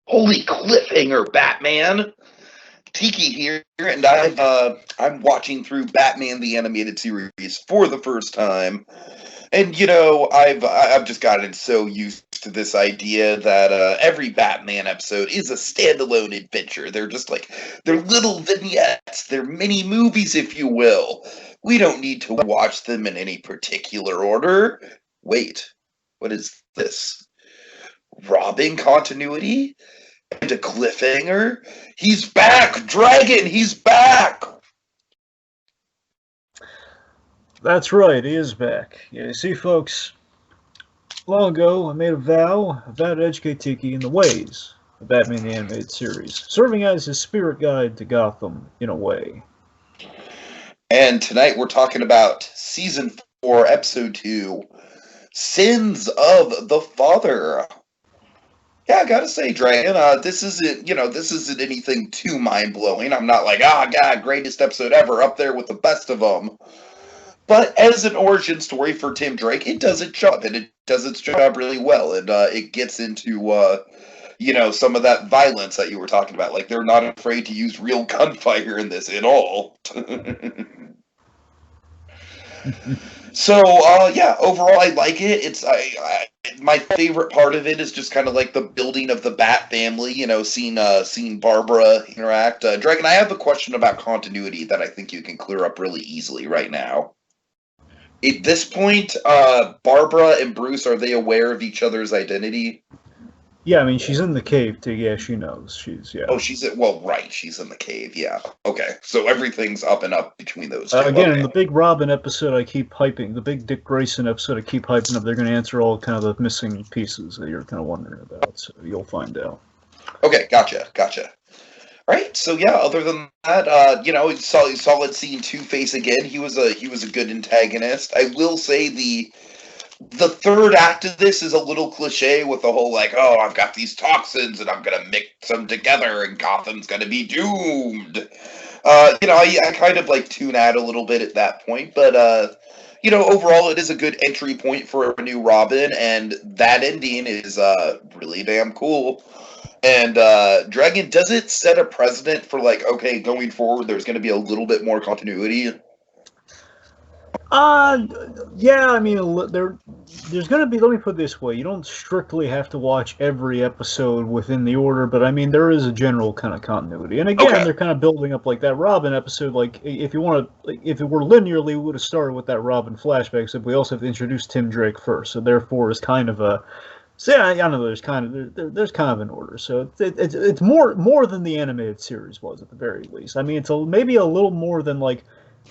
Holy cliffhanger, Batman! Tiki here, and I'm watching through Batman the Animated Series for the first time. And I've just gotten so used to this idea that every Batman episode is a standalone adventure. They're just like they're little vignettes, they're mini movies, if you will. We don't need to watch them in any particular order. Wait, what is this? Robbing continuity? And a cliffhanger? He's back! Dragon, he's back! That's right, he is back. Yeah, you see, folks, long ago I made a vow to educate Tiki in the ways of Batman the Animated Series, serving as his spirit guide to Gotham in a way. And tonight we're talking about Season 4, Episode 2, Sins of the Father. Yeah, I gotta say, Dragon, this isn't anything too mind-blowing. I'm not like, God, greatest episode ever, up there with the best of them. But as an origin story for Tim Drake, it does its job, and it does its job really well, and it gets into, some of that violence that you were talking about. Like, they're not afraid to use real gunfire in this at all. So, overall I like it. My favorite part of it is just kind of like the building of the Bat family, seeing Barbara interact. Dragon, I have a question about continuity that I think you can clear up really easily right now. At this point, Barbara and Bruce, are they aware of each other's identity? Yeah, I mean, she's in the cave, too. Yeah, she knows. She's she's in the cave, yeah. Okay, so everything's up and up between those two. Again, okay. In the big Robin episode I keep hyping, the big Dick Grayson episode I keep hyping up, they're going to answer all kind of the missing pieces that you're kind of wondering about, so you'll find out. Okay, gotcha. Right, so yeah, other than that, solid seeing Two-Face again. He was a good antagonist. I will say the third act of this is a little cliche with the whole like, oh, I've got these toxins and I'm gonna mix them together and Gotham's gonna be doomed. I kind of like tune out a little bit at that point, but overall it is a good entry point for a new Robin, and that ending is really damn cool. And Dragon, does it set a precedent for like, okay, going forward there's going to be a little bit more continuity? Yeah, I mean, there's going to be, let me put it this way, you don't strictly have to watch every episode within the order, but I mean, there is a general kind of continuity. And again, They're kind of building up like that Robin episode, like, if it were linearly, we would have started with that Robin flashback, except we also have to introduce Tim Drake first, so therefore it's kind of a... So yeah, I know there's kind of an order. So it's more than the animated series was at the very least. I mean, it's maybe a little more than like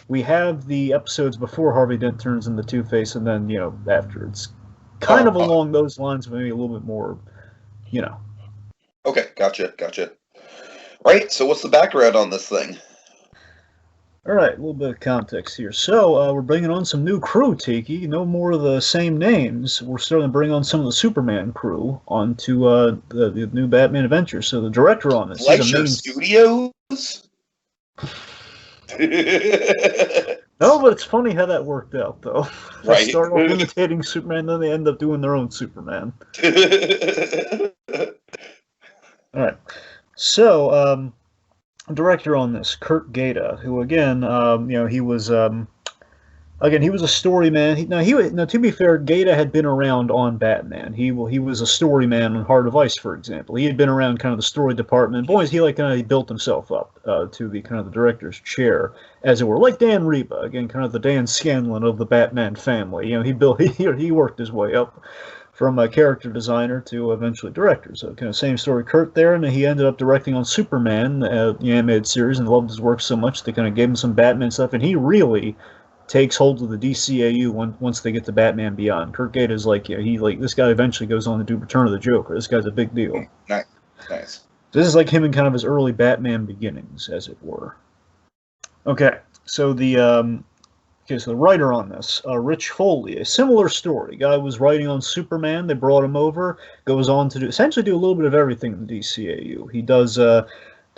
we have the episodes before Harvey Dent turns into Two-Face, and then after. It's kind of along those lines, but maybe a little bit more, Okay, gotcha. Right. So what's the background on this thing? All right, a little bit of context here. So we're bringing on some new crew, Tiki. No more of the same names. We're starting to bring on some of the Superman crew onto the new Batman adventure. So the director on this Fleischer Studios? No, but it's funny how that worked out, though. Right. They start off imitating Superman, then they end up doing their own Superman. All right. So, director on this, Kurt Gaeta, who again, he was a story man. Now, to be fair, Gaeta had been around on Batman. He was a story man on Heart of Ice, for example. He had been around kind of the story department. Boys, he built himself up to the kind of the director's chair, as it were, like Dan Reba, again, kind of the Dan Scanlon of the Batman family. He worked his way up from a character designer to eventually director. So kind of same story, Kurt there, and he ended up directing on Superman, the animated series, and loved his work so much they kind of gave him some Batman stuff, and he really takes hold of the DCAU once they get to Batman Beyond. Kurt Gaeta is this guy eventually goes on to do Return of the Joker. This guy's a big deal. Nice. This is like him in kind of his early Batman beginnings, as it were. Okay, so the writer on this, Rich Foley, a similar story. Guy was writing on Superman. They brought him over. Goes on to essentially do a little bit of everything in the DCAU. He does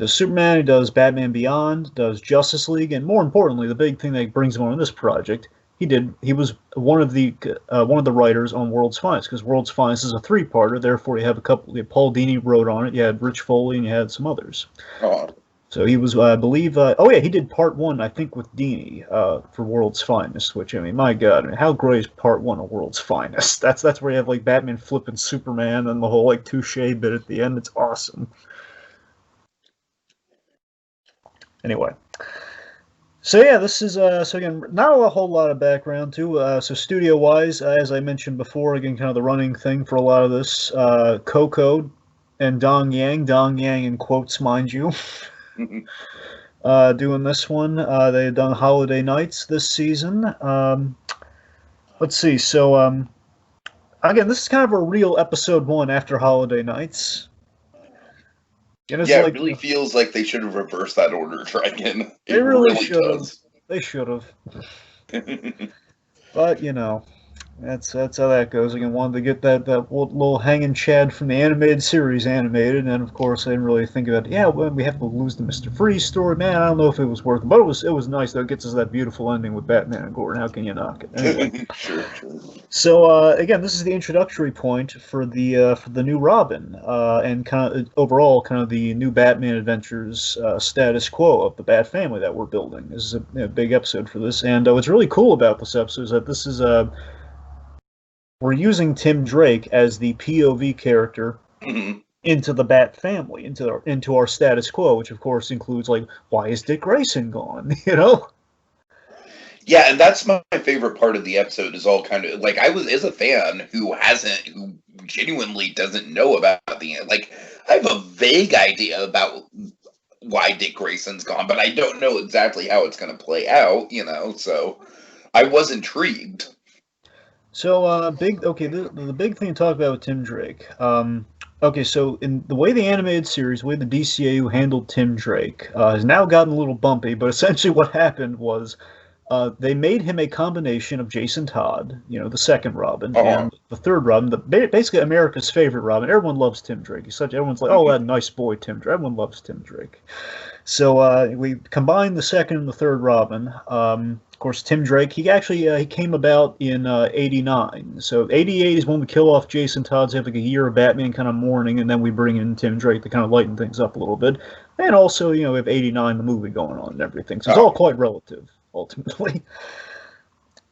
Superman. He does Batman Beyond. Does Justice League, and more importantly, the big thing that brings him on this project, He did. He was one of the writers on World's Finest, because World's Finest is a three-parter. Therefore, you have a couple. Paul Dini wrote on it. You had Rich Foley, and you had some others. Oh. So he was, I believe. Oh yeah, he did part one, I think, with Dini for World's Finest. Which, I mean, my God, I mean, how great is part one of World's Finest? That's where you have like Batman flipping Superman and the whole like touche bit at the end. It's awesome. Anyway. So yeah, this is so again, not a whole lot of background too. So studio wise, as I mentioned before, again, kind of the running thing for a lot of this, Coco and Dong Yang in quotes, mind you, doing this one. They had done Holiday Nights this season. Let's see. So again, this is kind of a real episode one after Holiday Nights. Yeah, like, it really feels like they should have reversed that order, Dragon. They really should have. They should have. But, you know, that's how that goes. Again, wanted to get that little hanging Chad from the animated series animated, and of course I didn't really think about it. Yeah, well, we have to lose the Mr. Freeze story. Man, I don't know if it was worth it, but it was nice though. It gets us that beautiful ending with Batman and Gordon. How can you knock it? Anyway. Sure. So again, this is the introductory point for the new Robin, and kind of overall kind of the new Batman Adventures status quo of the Bat family that we're building. This is a big episode for this, and what's really cool about this episode is that this is we're using Tim Drake as the POV character into the Bat family, into our status quo, which of course includes like, why is Dick Grayson gone? You know? Yeah, and that's my favorite part of the episode. Is all kind of like, I was as a fan who genuinely doesn't know about the, like, I have a vague idea about why Dick Grayson's gone, but I don't know exactly how it's going to play out. You know, so I was intrigued. So, the big thing to talk about with Tim Drake. Okay, so in the way the animated series, the way the DCAU handled Tim Drake has now gotten a little bumpy, but essentially what happened was they made him a combination of Jason Todd, you know, the second Robin, and the third Robin, basically America's favorite Robin. Everyone loves Tim Drake. Everyone's like, oh, that nice boy, Tim Drake. Everyone loves Tim Drake. So we combined the second and the third Robin. Of course, Tim Drake, he came about in 89. So 88 is when we kill off Jason Todd, so have like a year of Batman kind of mourning, and then we bring in Tim Drake to kind of lighten things up a little bit. And also, you know, we have 89, the movie going on and everything. So it's all quite relative, ultimately.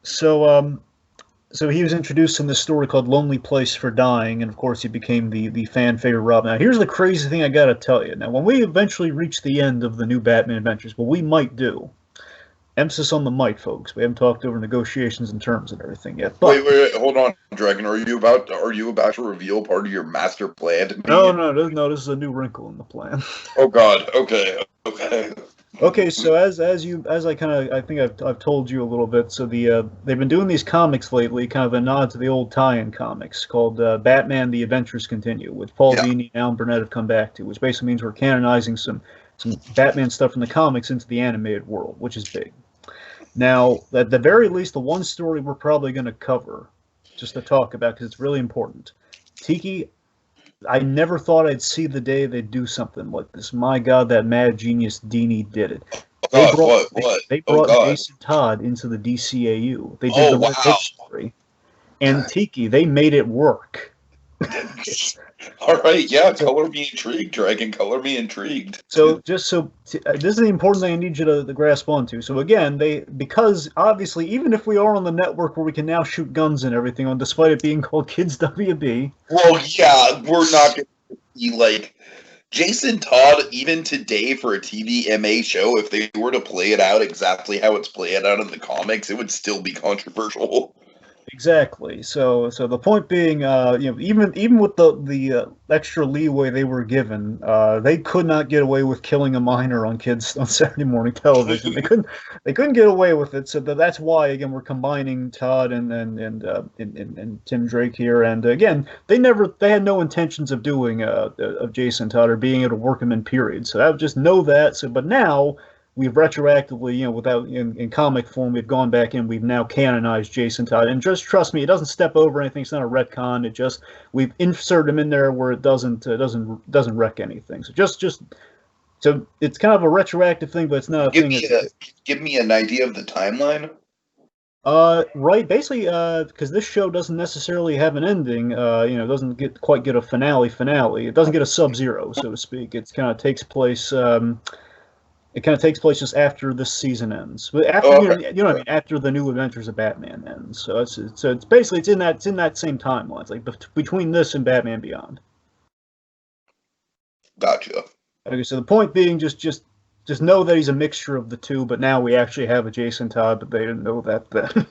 So he was introduced in this story called Lonely Place for Dying, and of course he became the fan favorite Robin. Now here's the crazy thing I gotta tell you. Now when we eventually reach the end of the new Batman Adventures, what we might do, emphasis on the might, folks. We haven't talked over negotiations and terms and everything yet. But, wait, hold on, Dragon. Are you about to reveal part of your master plan to me? No, this is a new wrinkle in the plan. Oh God. Okay. Okay, so I think I've told you a little bit. So they've been doing these comics lately, kind of a nod to the old tie-in comics called Batman: The Adventures Continue, which Paul Dini and Alan Burnett have come back to, which basically means we're canonizing some Batman stuff from the comics into the animated world, which is big. Now, at the very least, the one story we're probably going to cover, just to talk about, because it's really important. Tiki, I never thought I'd see the day they'd do something like this. My God, that mad genius Dini did it. They brought Jason Todd into the DCAU. They did the Red story. And Tiki, they made it work. All right, yeah, color me intrigued, Dragon. Color me intrigued. So, this is the important thing I need you to grasp onto. So again, because obviously, even if we are on the network where we can now shoot guns and everything on, despite it being called Kids WB. Well, yeah, we're not going to be like Jason Todd even today for a TVMA show. If they were to play it out exactly how it's played out in the comics, it would still be controversial. Exactly. So the point being, even with the extra leeway they were given, they could not get away with killing a minor on kids on Saturday morning television. They couldn't get away with it. So that's why again we're combining Todd and Tim Drake here. And again, they had no intentions of doing of Jason Todd or being able to work him in period. So I would just know that. So but now. We've retroactively, without in comic form, we've gone back and we've now canonized Jason Todd. And just trust me, it doesn't step over anything. It's not a retcon. It just we've inserted him in there where it doesn't wreck anything. So it's kind of a retroactive thing, but it's not a thing. Give me an idea of the timeline. Right. Basically, because this show doesn't necessarily have an ending. Doesn't quite get a finale. It doesn't get a Sub-Zero, so to speak. It kind of takes place. It kind of takes place just after this season ends. But after Oh, okay. you know what I mean. After the New Adventures of Batman ends. So it's basically it's in that same timeline. It's like between this and Batman Beyond. Gotcha. Okay. So the point being, just know that he's a mixture of the two. But now we actually have a Jason Todd, but they didn't know that then.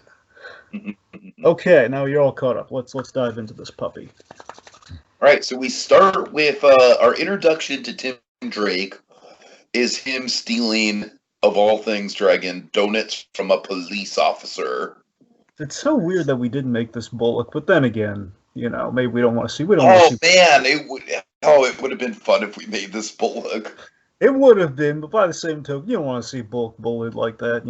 Okay, now you're all caught up. Let's dive into this puppy. All right, so we start with our introduction to Tim Drake is him stealing, of all things, Dragon, donuts from a police officer. It's so weird that we didn't make this Bullock, but then again, maybe we don't want to see. We don't Oh want to see. man, it would have been fun if we made this Bullock. It would have been, but by the same token, you don't want to see Bullock bullied like that,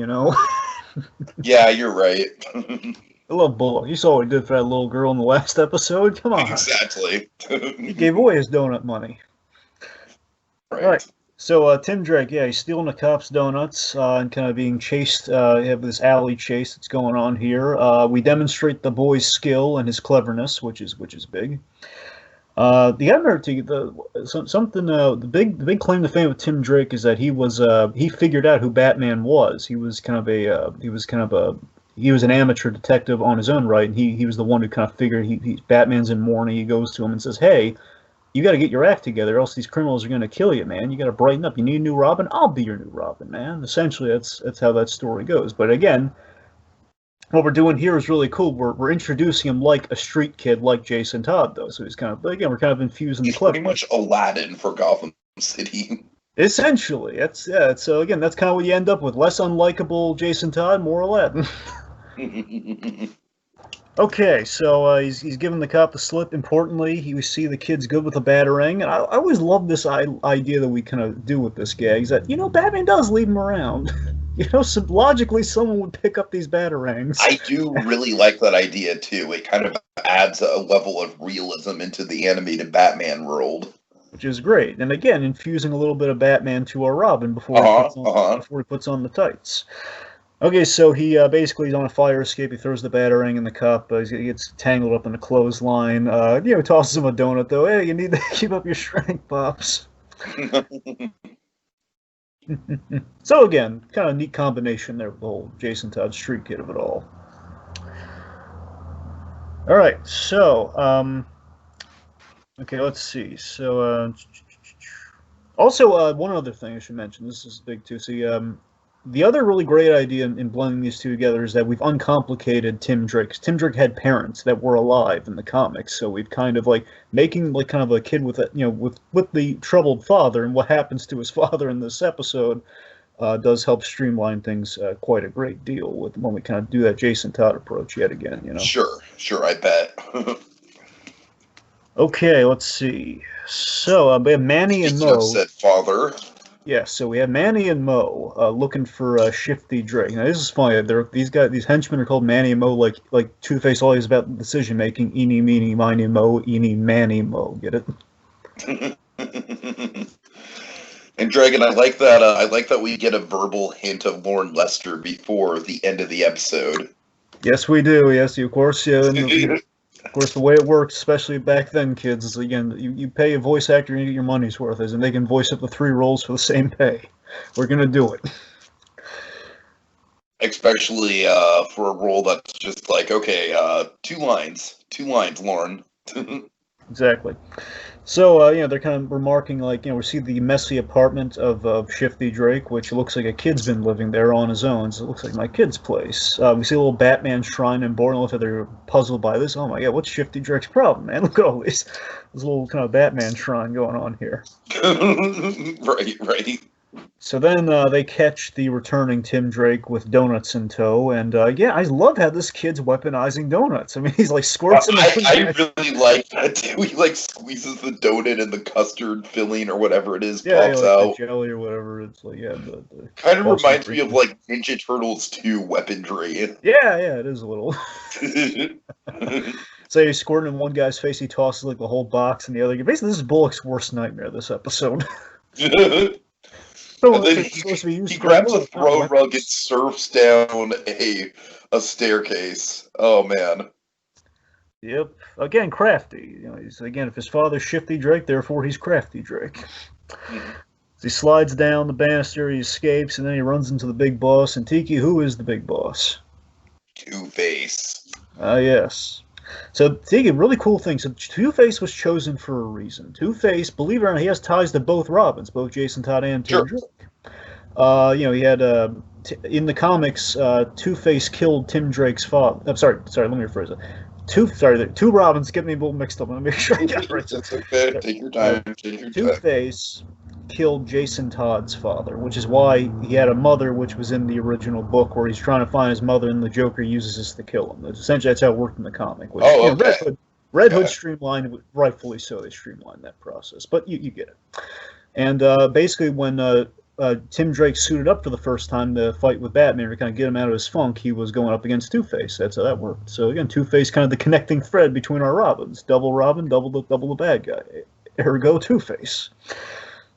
Yeah, you're right. I love Bullock. You saw what he did for that little girl in the last episode. Come on. Exactly. He gave away his donut money. Right. All right. So Tim Drake, yeah, he's stealing the cops' donuts and kind of being chased. You have this alley chase that's going on here. We demonstrate the boy's skill and his cleverness, which is big. The other the big claim to fame of Tim Drake is that he figured out who Batman was. He was an amateur detective on his own right, and he was the one who kind of figured Batman's in mourning. He goes to him and says, "Hey, you got to get your act together, else these criminals are going to kill you, man. You got to brighten up. You need a new Robin? I'll be your new Robin, man." Essentially, that's how that story goes. But again, what we're doing here is really cool. We're introducing him like a street kid, like Jason Todd, though. So we're kind of infusing He's the clever. pretty much Aladdin for Gotham City. Essentially, so again, that's kind of what you end up with: less unlikable Jason Todd, more Aladdin. Okay, so he's giving the cop the slip. Importantly, we see the kid's good with a batarang, and I always love this idea that we kind of do with this gag. Is that Batman does leave him around. So logically, someone would pick up these batarangs. I do really like that idea too. It kind of adds a level of realism into the animated Batman world, which is great. And again, infusing a little bit of Batman to our Robin before he puts on the tights. Okay, so he basically is on a fire escape. He throws the batarang in the cup. He gets tangled up in a clothesline. Tosses him a donut, though. Hey, you need to keep up your strength, Pops. So again, kind of neat combination there with the whole Jason Todd street kid of it all. All right, so okay, let's see. So also one other thing I should mention. This is big too. See, the other really great idea in blending these two together is that we've uncomplicated Tim Drake. Tim Drake had parents that were alive in the comics, so we've kind of making kind of a kid with with the troubled father, and what happens to his father in this episode does help streamline things quite a great deal when we kind of do that Jason Todd approach yet again. Sure, I bet. Okay, let's see. So we have Manny and Mo. Said father. Yeah, so we have Manny and Mo looking for Shifty Drake. Now this is funny. These henchmen are called Manny and Mo, like Two-Face always about decision making. Eeny, meeny, miny, mo. Eeny, Manny, Mo. Get it? And Dragon, I like that. I like that we get a verbal hint of Lorne Lester before the end of the episode. Yes, we do. Yes, of course. Yeah. Of course, the way it works, especially back then, kids, is again, you pay a voice actor and you get your money's worth, and they can voice up the 3 roles for the same pay. We're gonna do it. Especially for a role that's just like, okay, 2 lines, Lorne. Exactly. So, they're kind of remarking, we see the messy apartment of Shifty Drake, which looks like a kid's been living there on his own, so it looks like my kid's place. We see a little Batman shrine in Bourne. Looks like they're puzzled by this. Oh my god, what's Shifty Drake's problem, man? Look at all this little kind of Batman shrine going on here. Right. So then they catch the returning Tim Drake with donuts in tow, and I love how this kid's weaponizing donuts. I mean, he's squirts them. I really like that too. He squeezes the donut and the custard filling or whatever it is pops out. The jelly or whatever. It's the kind of reminds me of Ninja Turtles 2 weaponry. Yeah, it is a little. So he's squirting in one guy's face. He tosses the whole box in the other. Basically, this is Bullock's worst nightmare. This episode. And then It's supposed to be used he for grabs a love, not throw weapons. rug and surfs down a staircase. Oh man. Yep. Again, crafty. He's again, if his father's Shifty Drake, therefore he's Crafty Drake. Mhm. He slides down the banister, he escapes, and then he runs into the big boss. And Tiki, who is the big boss? Two-Face. Ah, yes. So, Tiki, really cool thing. So, Two Face was chosen for a reason. Two Face, believe it or not, he has ties to both Robins, both Jason Todd and Tim Sure. Drake. He had in the comics, Two Face killed Tim Drake's father. I'm sorry. Let me rephrase it. Two Robins. Get me a little mixed up. Let me make sure I got it right. That's okay. Take your Uh, time. Take your Two time. Face killed Jason Todd's father, which is why he had a mother, which was in the original book, where he's trying to find his mother, and the Joker uses this to kill him. Essentially, that's how it worked in the comic. Which, Oh, okay. Red Hood Okay. streamlined, rightfully so. They streamlined that process, but you get it. And basically, when Tim Drake suited up for the first time to fight with Batman to kind of get him out of his funk, he was going up against Two-Face. That's how that worked. So again, Two-Face kind of the connecting thread between our Robins. Double Robin, double the bad guy. Ergo Two-Face.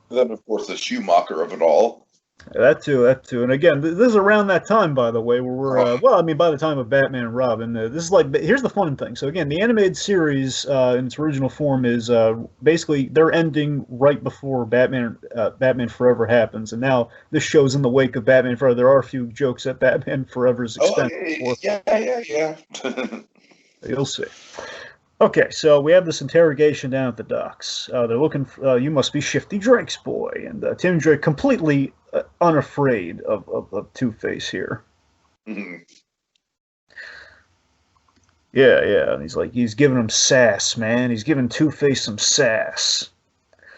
Then, of course, the Schumacher of it all. That too. And again, this is around that time, by the way, where we're, by the time of Batman and Robin, this is like, here's the fun thing. So again, the animated series in its original form is basically they're ending right before Batman Forever happens. And now this show's in the wake of Batman Forever. There are a few jokes at Batman Forever's expense. Yeah. You'll see. Okay, so we have this interrogation down at the docks. They're looking for, you must be Shifty Drake's boy. And Tim Drake completely unafraid of Two-Face here. Mhm. Yeah. And he's giving him sass, man. He's giving Two-Face some sass.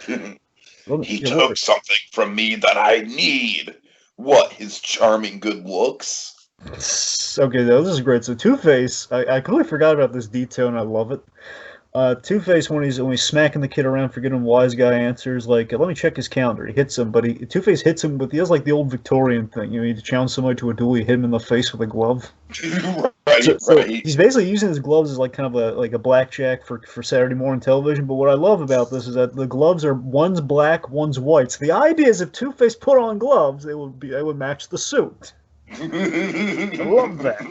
He took something from me that I need. What, his charming good looks? Okay, this is great. So Two-Face, I completely forgot about this detail, and I love it. Two-Face, when he's smacking the kid around for getting wise guy answers, like, let me check his calendar. He hits him, but Two-Face hits him with, he does like the old Victorian thing. You challenge somebody to a duel, you hit him in the face with a glove. So he's basically using his gloves as like kind of a blackjack for Saturday morning television. But what I love about this is that the gloves are one's black, one's white. So the idea is if Two-Face put on gloves, they would match the suit. I love that.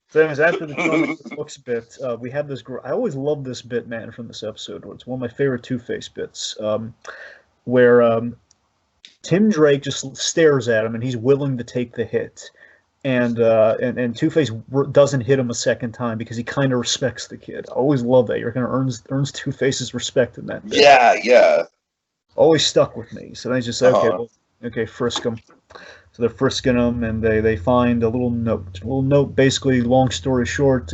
So anyways, after the charming books bit, we have this. I always love this bit, man, from this episode. It's one of my favorite Two-Face bits, where Tim Drake just stares at him, and he's willing to take the hit, and Two-Face doesn't hit him a second time because he kind of respects the kid. I always love that. You're kind of earns Two-Face's respect in that bit. Yeah. Always stuck with me. So they just say, okay, frisk him. So they're frisking him, and they find a little note. Basically, long story short,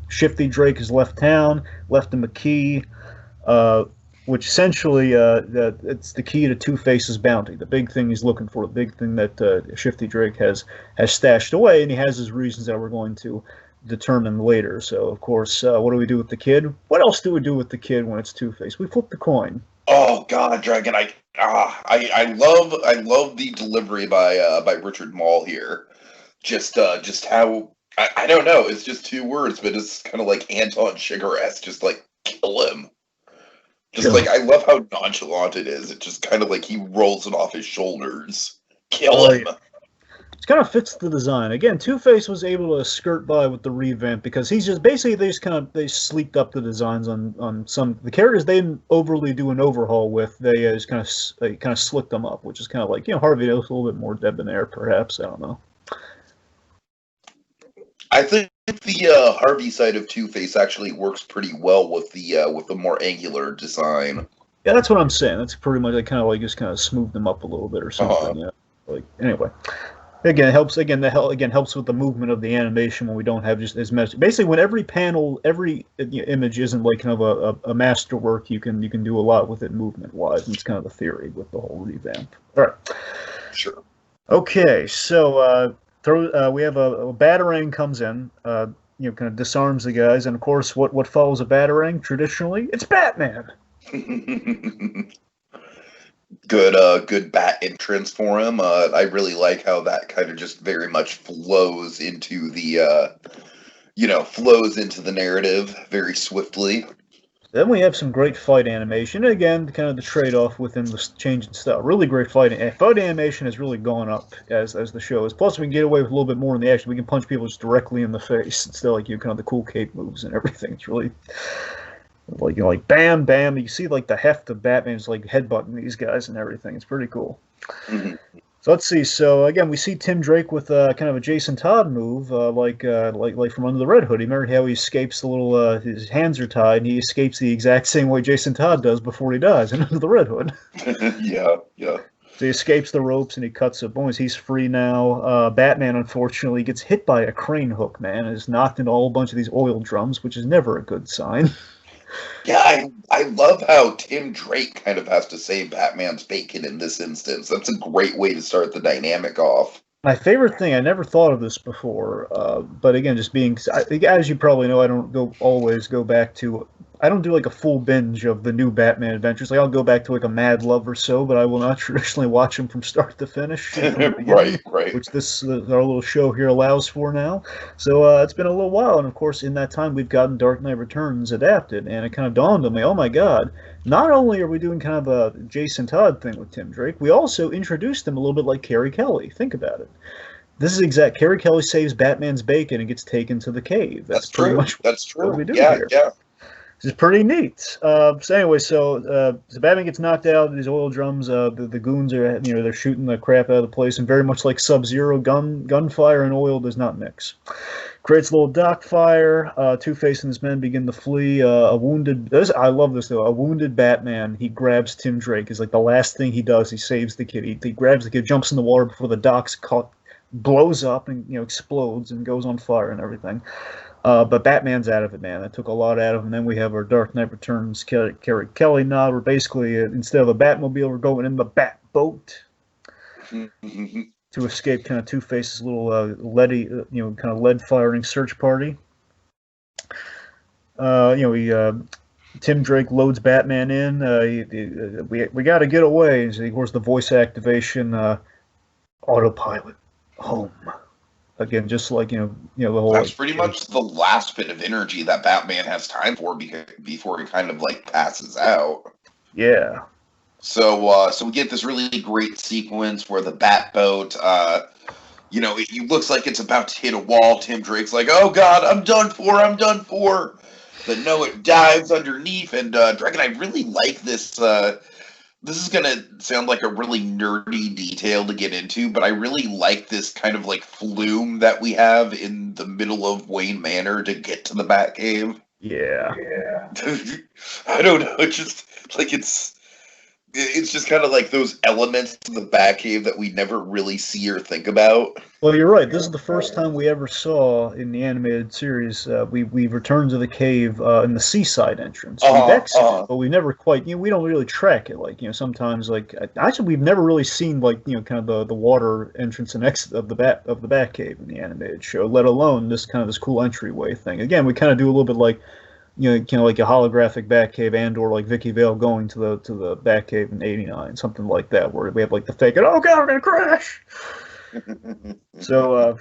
Shifty Drake has left town, left him a key, which essentially it's the key to Two-Face's bounty, the big thing he's looking for, the big thing that Shifty Drake has stashed away, and he has his reasons that we're going to determine later. So, of course, what do we do with the kid? What else do we do with the kid when it's Two-Face? We flip the coin. Oh God, Dragon! I love the delivery by Richard Mall here. Just how I don't know. It's just two words, but it's kind of like Anton Chigurh-esque. Just like kill him. Just like I love how nonchalant it is. It just kind of like he rolls it off his shoulders. Kill him. Yeah. It kind of fits the design. Again, Two-Face was able to skirt by with the revamp because he's just basically they sleeked up the designs on some the characters they didn't overly do an overhaul with. They just kind of slicked them up, which is kind of like Harvey Dent's a little bit more debonair, perhaps. I don't know. I think the Harvey side of Two-Face actually works pretty well with the more angular design. Yeah, that's what I'm saying. That's pretty much just kind of smoothed them up a little bit or something. Yeah. Anyway. Again, it helps. Again, helps with the movement of the animation when we don't have just as much. Basically, when every panel, every image isn't like kind of a masterwork, you can do a lot with it movement-wise. And it's kind of the theory with the whole revamp. All right. Sure. Okay, so we have a batarang comes in, kind of disarms the guys, and of course, what follows a batarang traditionally? It's Batman. Good bat entrance for him. I really like how that kind of just very much flows into the narrative very swiftly. Then we have some great fight animation. Again, kind of the trade-off within the change in style. Really great fighting. Fight animation has really gone up as the show is. Plus, we can get away with a little bit more in the action. We can punch people just directly in the face instead of like kind of the cool cape moves and everything. It's really like like bam, bam. You see like the heft of Batman's like headbutting these guys and everything. It's pretty cool. Mm-hmm. So let's see. So again, we see Tim Drake with kind of a Jason Todd move, like from under the Red Hood. You remember how he escapes the little his hands are tied, and he escapes the exact same way Jason Todd does before he dies in Under the Red Hood. Yeah. So he escapes the ropes and he cuts it. Boys, he's free now. Batman, unfortunately, gets hit by a crane hook, man, and is knocked into a whole bunch of these oil drums, which is never a good sign. Yeah, I love how Tim Drake kind of has to save Batman's bacon in this instance. That's a great way to start the dynamic off. My favorite thing, I never thought of this before, but again, just being, as you probably know, I don't always go back to, I don't do like a full binge of the new Batman adventures. Like I'll go back to like a Mad Love or so, but I will not traditionally watch them from start to finish. Right. Which this our little show here allows for now. So it's been a little while, and of course, in that time, we've gotten Dark Knight Returns adapted, and it kind of dawned on me, oh my God, not only are we doing kind of a Jason Todd thing with Tim Drake, we also introduced him a little bit like Carrie Kelly. Think about it. This is exact. Carrie Kelly saves Batman's bacon and gets taken to the cave. That's true. That's true. What we do here. Yeah. This is pretty neat. So anyway, so Batman gets knocked out. These oil drums. The goons are they're shooting the crap out of the place, and very much like Sub-Zero, gunfire and oil does not mix. Creates a little dock fire. Two-Face and his men begin to flee. I love this though. A wounded Batman. He grabs Tim Drake. Is like the last thing he does. He saves the kid. He grabs the kid, jumps in the water before the dock's caught, blows up and explodes and goes on fire and everything. But Batman's out of it, man. That took a lot out of him. Then we have our Dark Knight Returns Carrie Kelly nod. We're basically, instead of a Batmobile, we're going in the Bat boat to escape kind of Two-Face's little leady, kind of lead firing search party. Tim Drake loads Batman in. We got to get away. And of course, the voice activation, autopilot, home. Again, just like the whole. That's pretty much the last bit of energy that Batman has time for before he kind of like passes out. Yeah. So we get this really great sequence where the Batboat, it looks like it's about to hit a wall. Tim Drake's like, "Oh God, I'm done for." But no, it dives underneath, and Dragon, I really like this. This is going to sound like a really nerdy detail to get into, but I really like this kind of like flume that we have in the middle of Wayne Manor to get to the Batcave. Yeah. I don't know. It's just like it's just kind of like those elements of the Batcave that we never really see or think about. Well, you're right. This is the first time we ever saw in the animated series. We returned to the cave in the seaside entrance. We've exited, but we never quite. We don't really track it. Like sometimes like actually we've never really seen like kind of the water entrance and exit of the Batcave in the animated show. Let alone this cool entryway thing. Again, we kind of do a little bit like. Kind of like a holographic Batcave, and/or like Vicky Vale going to the Batcave in '89, something like that, where we have like the fake. Oh God, we're gonna crash. So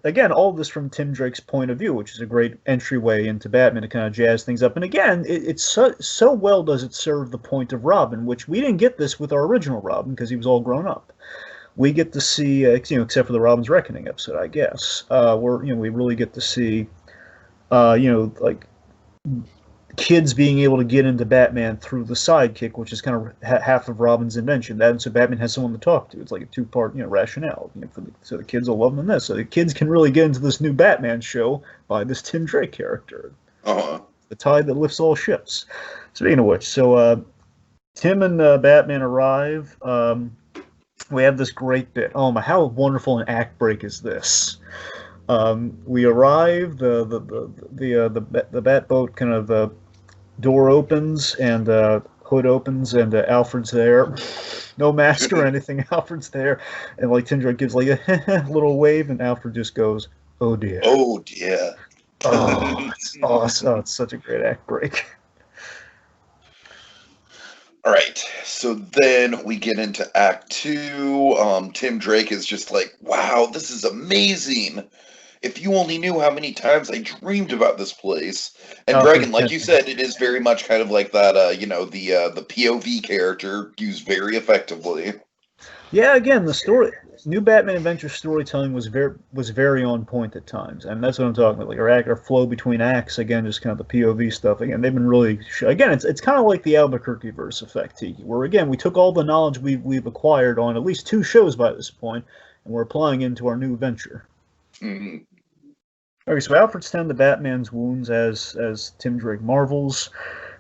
again, all this from Tim Drake's point of view, which is a great entryway into Batman to kind of jazz things up. And again, it's so well does it serve the point of Robin, which we didn't get this with our original Robin because he was all grown up. We get to see, except for the Robin's Reckoning episode, I guess, where we really get to see, like. Kids being able to get into Batman through the sidekick, which is kind of half of Robin's invention. So Batman has someone to talk to. It's like a two-part, rationale. So the kids will love him in this. So the kids can really get into this new Batman show by this Tim Drake character. The tide that lifts all ships. Speaking of which, so Tim and Batman arrive. We have this great bit. Oh my! How wonderful an act break is this? We arrive. The Batboat kind of door opens and hood opens and Alfred's there. No mask or anything. Alfred's there, and like Tim Drake gives like a little wave, and Alfred just goes, "Oh dear." Oh dear. Oh, it's awesome! Oh, it's such a great act break. All right, so then we get into Act 2. Tim Drake is just like, "Wow, this is amazing." if you only knew how many times I dreamed about this place. And Alfred Dragon, like you said, it is very much kind of like that, the POV character used very effectively. Yeah, again, the story, new Batman Adventure storytelling was very on point at times, and that's what I'm talking about. Like our flow between acts, again, just kind of the POV stuff. Again, they've been really again, it's kind of like the Albuquerque verse effect, Tiki, where again we took all the knowledge we've acquired on at least 2 shows by this point, and we're applying it into our new venture. Mm-hmm. Okay, so Alfred's tend to Batman's wounds as Tim Drake marvels.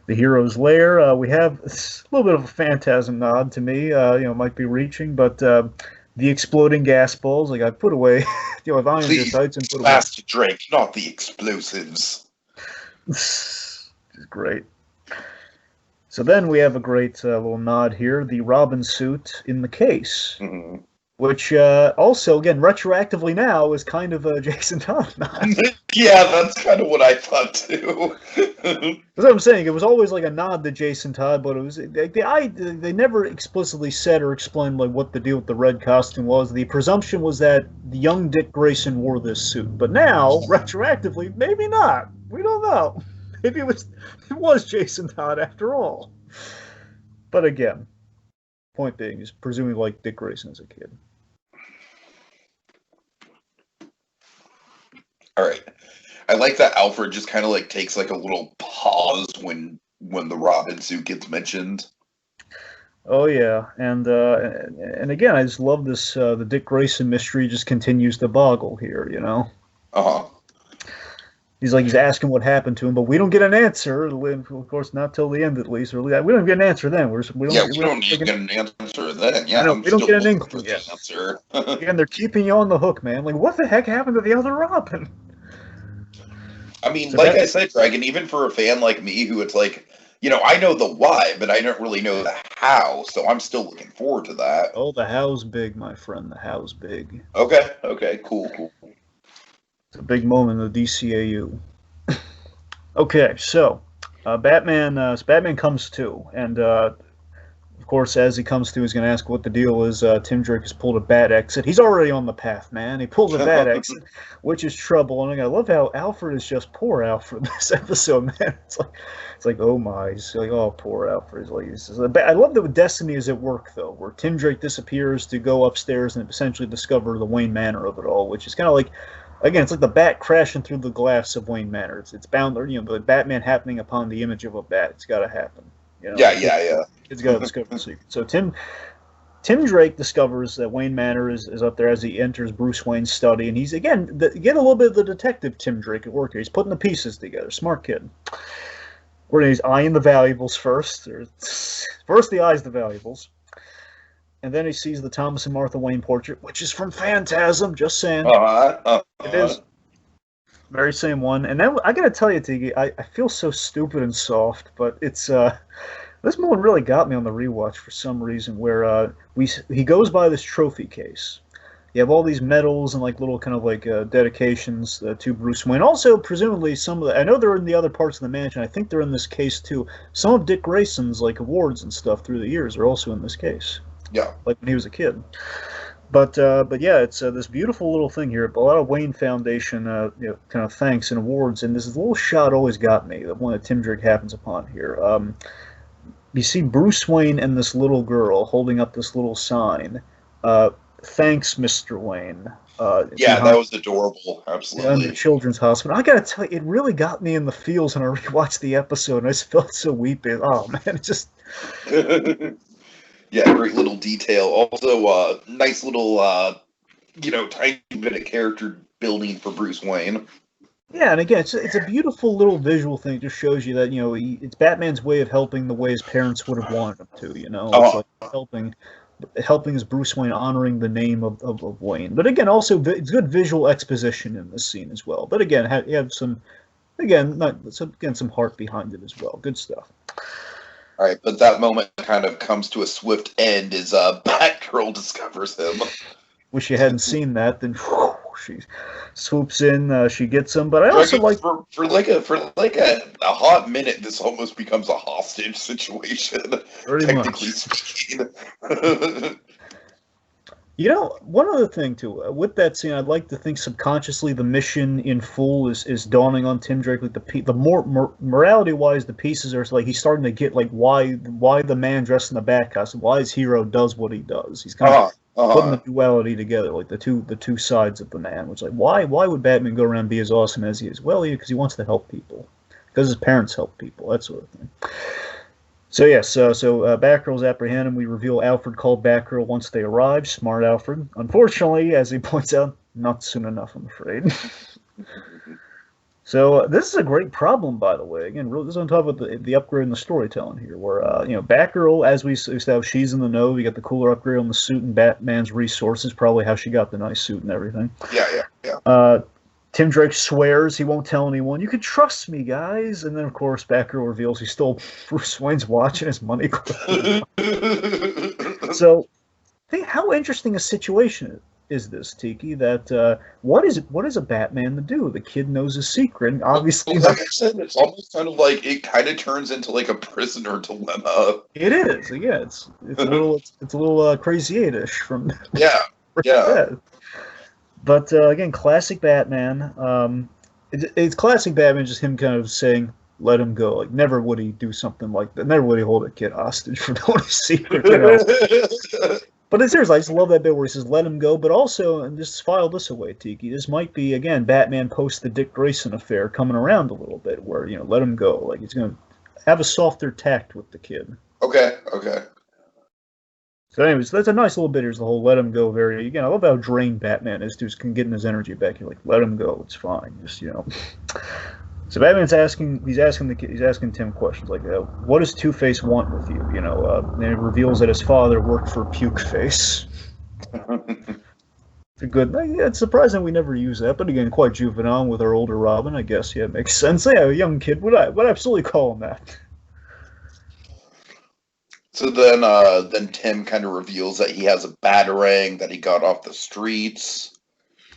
The hero's lair. We have a little bit of a phantasm nod to me. Might be reaching, but the exploding gas balls. Like I put away, I've ironed your Please, tights and put away. Master Drake, not the explosives. Which is great. So then we have a great little nod here. The Robin suit in the case. Mm-hmm. Which also, again, retroactively now is kind of a Jason Todd nod. Yeah, that's kind of what I thought too. That's what I'm saying. It was always like a nod to Jason Todd, but it was they never explicitly said or explained like what the deal with the red costume was. The presumption was that the young Dick Grayson wore this suit, but now retroactively, maybe not. We don't know. Maybe it was Jason Todd after all. But again, point being is presumably like Dick Grayson as a kid. All right. I like that Alfred just kind of like takes like a little pause when the Robin suit gets mentioned. Oh yeah, and again, I just love this. The Dick Grayson mystery just continues to boggle here. Uh-huh. He's asking what happened to him, but we don't get an answer. Of course, not till the end at least. Or we don't get an answer then. We don't get an answer then. Yeah, no, we don't get an inkling yet. Answer. Again, they're keeping you on the hook, man. Like, what the heck happened to the other Robin? I mean, so I said, Dragon, even for a fan like me who it's like, I know the why, but I don't really know the how, so I'm still looking forward to that. Oh, the how's big, my friend. The how's big. Okay, cool. It's a big moment in the DCAU. Okay, so Batman comes to, and of course, as he comes to, he's going to ask what the deal is. Tim Drake has pulled a bad exit. He's already on the path, man. He pulled a bad exit, which is trouble. And I love how Alfred is just poor Alfred this episode, man. It's like oh my, he's like oh poor Alfred. I love that Destiny is at work though, where Tim Drake disappears to go upstairs and essentially discover the Wayne Manor of it all, which is kind of like. Again, it's like the bat crashing through the glass of Wayne Manor. It's bound, the Batman happening upon the image of a bat. It's got to happen. Yeah. It's got to discover the secret. So Tim Drake discovers that Wayne Manor is up there as he enters Bruce Wayne's study, and he's again get a little bit of the detective Tim Drake at work here. He's putting the pieces together. Smart kid. Where he's eyeing the valuables first. First he eyes the valuables. And then he sees the Thomas and Martha Wayne portrait, which is from Phantasm, just saying. It is. Very same one. And then, I gotta tell you, Tiki, I feel so stupid and soft, but it's, this moment really got me on the rewatch for some reason, where he goes by this trophy case. You have all these medals and like little kind of like dedications to Bruce Wayne. Also, presumably some of I know they're in the other parts of the mansion. I think they're in this case too. Some of Dick Grayson's like awards and stuff through the years are also in this case. Yeah, like when he was a kid. But yeah, it's this beautiful little thing here. A lot of Wayne Foundation, kind of thanks and awards. And this little shot always got me. The one that Tim Drake happens upon here. You see Bruce Wayne and this little girl holding up this little sign. Thanks, Mr. Wayne. Yeah, that was adorable. Absolutely. In the children's hospital. I gotta tell you, it really got me in the feels when I rewatched the episode, and I just felt so weepy. Oh man, it just. Yeah, great little detail. Also, nice little, tiny bit of character building for Bruce Wayne. Yeah, and again, it's a beautiful little visual thing. It just shows you that, it's Batman's way of helping the way his parents would have wanted him to, It's like helping as Bruce Wayne, honoring the name of Wayne. But again, also, it's good visual exposition in this scene as well. But again, you have some heart behind it as well. Good stuff. All right, but that moment kind of comes to a swift end as Batgirl discovers him. Wish you hadn't seen that. Then she swoops in, she gets him. But I also like for a hot minute, this almost becomes a hostage situation. Very technically much. Speaking. One other thing too, with that scene, I'd like to think subconsciously the mission in full is dawning on Tim Drake. Like the morality wise, the pieces are like he's starting to get like why the man dressed in the bat costume, why his hero does what he does. He's kind of putting the duality together, like the two sides of the man. Which like why would Batman go around and be as awesome as he is? Well, because he wants to help people, because his parents help people, that sort of thing. So yes, Batgirl's apprehended. We reveal Alfred called Batgirl once they arrive. Smart Alfred. Unfortunately, as he points out, not soon enough, I'm afraid. So this is a great problem, by the way. Again, this is on top of the upgrade in the storytelling here, where Batgirl, as we established, she's in the know. We got the cooler upgrade on the suit and Batman's resources, probably how she got the nice suit and everything. Yeah. Tim Drake swears he won't tell anyone. You can trust me, guys. And then, of course, Batgirl reveals he stole Bruce Wayne's watch and his money clip. So, think how interesting a situation is this, Tiki? That what is a Batman to do? The kid knows his secret. And obviously, like I said, it's almost kind of like it kind of turns into like a prisoner dilemma. It is. Yeah, it's a little crazy-ish from yeah. But again, classic Batman. It's classic Batman, just him kind of saying, "Let him go." Like never would he do something like that. Never would he hold a kid hostage for knowing his secret. But it's seriously, I just love that bit where he says, "Let him go." But also, and just file this away, Tiki. This might be again Batman post the Dick Grayson affair coming around a little bit, where let him go. Like he's gonna have a softer tact with the kid. Okay. So anyways, that's a nice little bit. Here's the whole let him go. Very again, I love how drained Batman is. Dude can getting his energy back. You're like, let him go. It's fine. Just So Batman's he's asking Tim questions like, what does Two-Face want with you? And it reveals that his father worked for Puke Face. It's a good. Yeah, it's surprising we never use that, but again, quite juvenile with our older Robin. I guess it makes sense. Yeah, a young kid would absolutely call him that. So then Tim kind of reveals that he has a batarang that he got off the streets.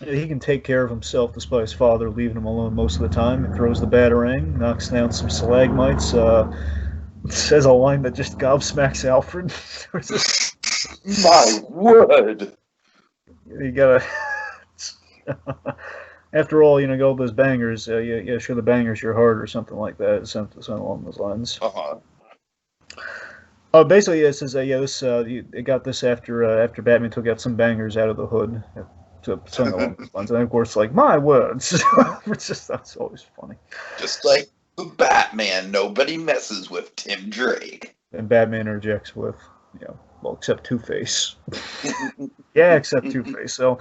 He can take care of himself despite his father leaving him alone most of the time. He throws the batarang, knocks down some stalagmites, says a line that just gobsmacks Alfred. My word! You gotta... After all, go those bangers, show the bangers your heart or something like that, something along those lines. Basically, it says, it got this after Batman took out some bangers out of the hood. To something along those lines. And of course, like, my words. That's always funny. Just like the Batman, nobody messes with Tim Drake. And Batman interjects with, well, except Two-Face. Yeah, except Two-Face. So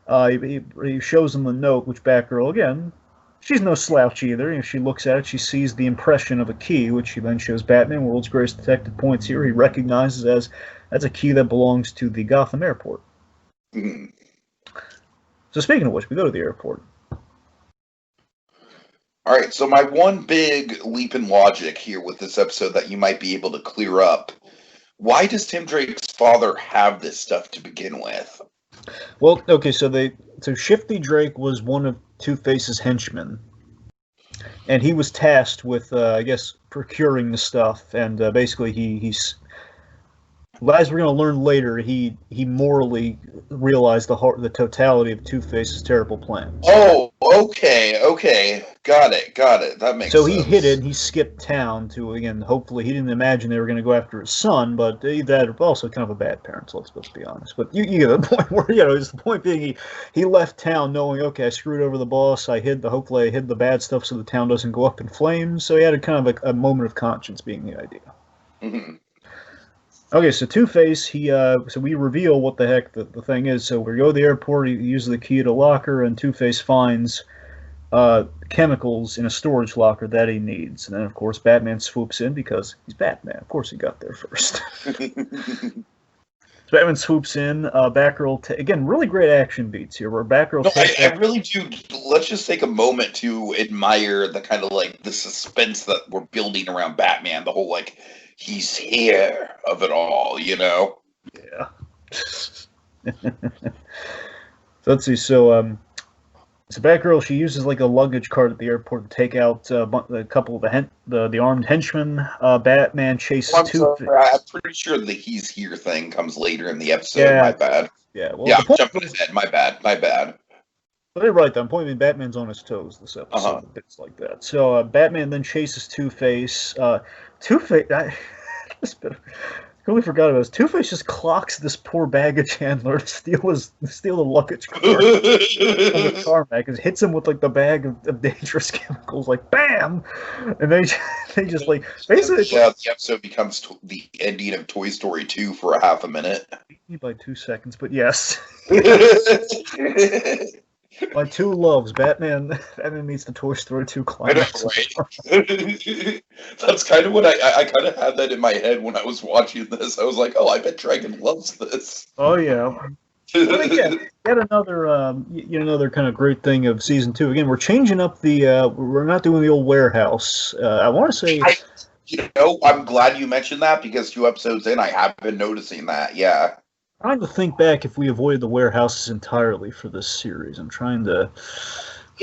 he shows him the note, which Batgirl, again, she's no slouch either. She looks at it, she sees the impression of a key, which she then shows Batman. World's greatest detective points here. He recognizes as a key that belongs to the Gotham airport. Mm. So speaking of which, we go to the airport. All right, so my one big leap in logic here with this episode that you might be able to clear up. Why does Tim Drake's father have this stuff to begin with? Well, okay, so Shifty Drake was one of Two-Face's henchmen. And he was tasked with, I guess, procuring the stuff. And basically he's... As we're going to learn later, he morally realized the totality of Two-Face's terrible plan. Oh, okay. Got it. That makes sense. So he hid it, and he skipped town to, again, hopefully, he didn't imagine they were going to go after his son, but that also kind of a bad parent, so let's be honest. But you get the point where, it's the point being he left town knowing, okay, I screwed over the boss, hopefully I hid the bad stuff so the town doesn't go up in flames, so he had a kind of a moment of conscience being the idea. Mm-hmm. Okay, so Two-Face, so we reveal what the heck the thing is. So we go to the airport, he uses the key to locker, and Two-Face finds chemicals in a storage locker that he needs. And then, of course, Batman swoops in because he's Batman. Of course he got there first. So Batman swoops in. Batgirl, again, really great action beats here, where Batgirl... No, I really do. Let's just take a moment to admire the kind of, like, the suspense that we're building around Batman. The whole, like... He's here of it all, Yeah. So let's see. So So Batgirl, she uses like a luggage cart at the airport to take out a couple of the armed henchmen. Batman chases I'm Two. sorry, I'm pretty sure the "he's here" thing comes later in the episode. Yeah, My bad. yeah. Well, Yeah, the I'm point. jumping ahead. My bad. My bad. But you're right. Though. I'm pointing. Batman's on his toes this Uh huh. episode. Bits like that. So Batman then chases Two Face. Two Face. This bit. I really forgot about this. Two Face just clocks this poor baggage handler to steal the luggage cart on the tarmac, and hits him with like the bag of dangerous chemicals, like bam, and they just like basically Yeah, the episode becomes the ending of Toy Story 2 for a half a minute. by 2 seconds, but yes. My two loves, Batman meets the Toy Story 2 climax. Right? That's kind of what I kind of had that in my head when I was watching this. I was like, oh, I bet Dragon loves this. Oh yeah. But again, yet another kind of great thing of season 2. Again, we're changing up we're not doing the old warehouse. I want to say, I'm glad you mentioned that because 2 episodes in, I have been noticing that. Yeah. trying to think back if we avoided the warehouses entirely for this series.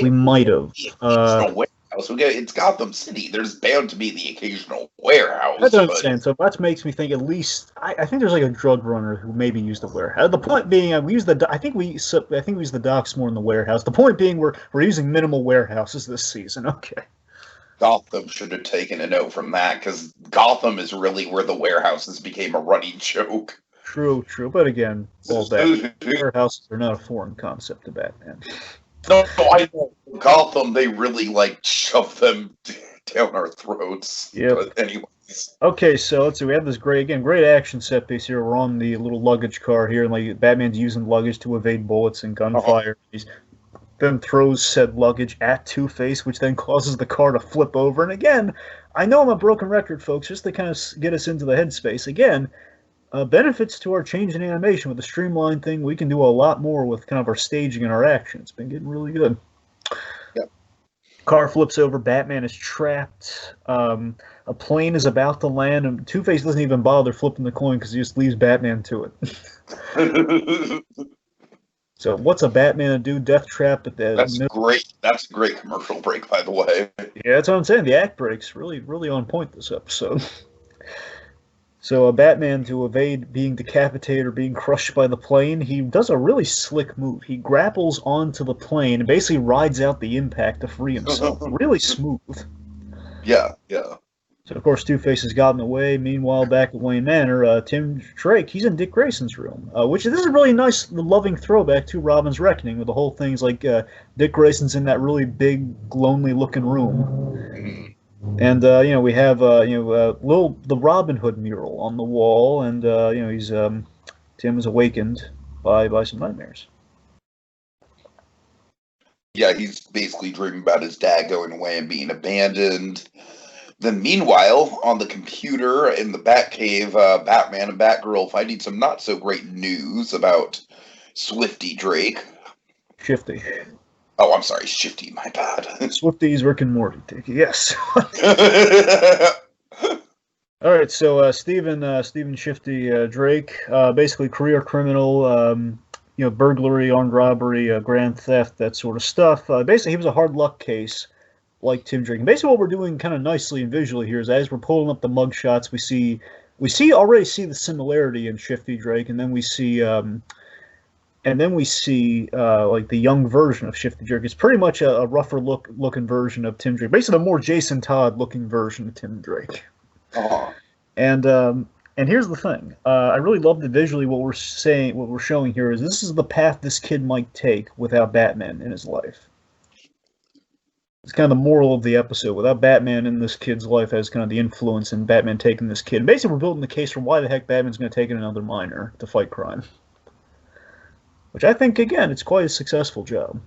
We might have. Warehouse. It's Gotham City. There's bound to be the occasional warehouse. That's what I'm saying. So that makes me think at least I think there's like a drug runner who maybe used the warehouse. The point being, I think we use the docks more in the warehouse. The point being, we're using minimal warehouses this season. Okay. Gotham should have taken a note from that because Gotham is really where the warehouses became a running joke. True. But again, all that warehouses are not a foreign concept to Batman. No, I know. Gotham, they really shove them down our throats. Yeah. But anyways. Okay, so let's see. We have this great action set piece here. We're on the little luggage car here, and like Batman's using luggage to evade bullets and gunfire. He then throws said luggage at Two Face, which then causes the car to flip over. And again, I know I'm a broken record, folks, just to kind of get us into the headspace. Again, benefits to our change in animation with the streamlined thing. We can do a lot more with kind of our staging and our action. It's been getting really good. Yep. Car flips over. Batman is trapped. A plane is about to land, and Two Face doesn't even bother flipping the coin because he just leaves Batman to it. So what's a Batman to do? Death trap at the. That's great. That's a great commercial break, by the way. Yeah, that's what I'm saying. The act break's really, really on point this episode. So Batman, to evade being decapitated or being crushed by the plane, he does a really slick move. He grapples onto the plane and basically rides out the impact to free himself. Really smooth. Yeah. So, of course, Two-Face has gotten away. Meanwhile, back at Wayne Manor, Tim Drake, he's in Dick Grayson's room, which this is a really nice, loving throwback to Robin's Reckoning, with the whole thing's like Dick Grayson's in that really big, lonely-looking room. And, we have, the Robin Hood mural on the wall, and, Tim is awakened by some nightmares. Yeah, he's basically dreaming about his dad going away and being abandoned. Then, meanwhile, on the computer in the Batcave, Batman and Batgirl finding some not-so-great news about Swifty Drake. Shifty. Oh, I'm sorry, Shifty, my bad. Swifty's Rick and Morty, Tiki, yes. All right, so Stephen Shifty Drake, basically career criminal, burglary, armed robbery, grand theft, that sort of stuff. Basically, he was a hard luck case, like Tim Drake. And basically, what we're doing kind of nicely and visually here is as we're pulling up the mugshots, we already see the similarity in Shifty Drake, and then we see like the young version of Shifty Drake. It's pretty much a rougher looking version of Tim Drake, basically a more Jason Todd looking version of Tim Drake. Uh-huh. And here's the thing. I really love that visually what we're showing here is this is the path this kid might take without Batman in his life. It's kind of the moral of the episode. Without Batman in this kid's life as kind of the influence in Batman taking this kid. And basically, we're building the case for why the heck Batman's going to take in another minor to fight crime. Which I think, again, it's quite a successful job.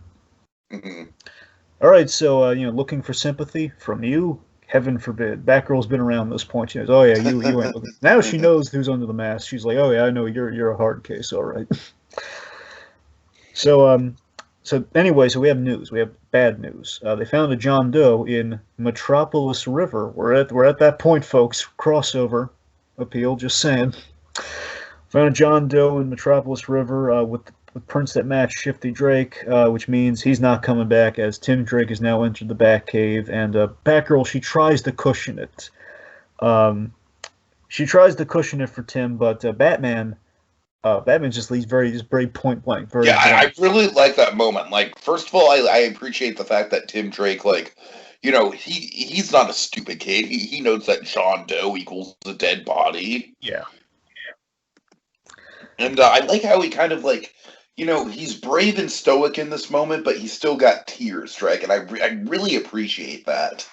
Mm-hmm. All right, so, looking for sympathy from you? Heaven forbid. Batgirl's been around this point. She knows, oh, yeah, you ain't looking. Now she knows who's under the mask. She's like, oh, yeah, I know, you're a hard case, all right. So anyway, so we have news. We have bad news. They found a John Doe in Metropolis River. We're at that point, folks. Crossover appeal, just saying. Found a John Doe in Metropolis River with with prints that match Shifty Drake, which means he's not coming back, as Tim Drake has now entered the Batcave, and Batgirl, she tries to cushion it. She tries to cushion it for Tim, but Batman just leaves very point blank. Very Yeah, blunt. I really like that moment. Like, first of all, I appreciate the fact that Tim Drake, like, you know, he's not a stupid kid. He knows that John Doe equals a dead body. Yeah. And I like how he kind of, like, you know, he's brave and stoic in this moment, but he's still got tears, Dragon. I really appreciate that.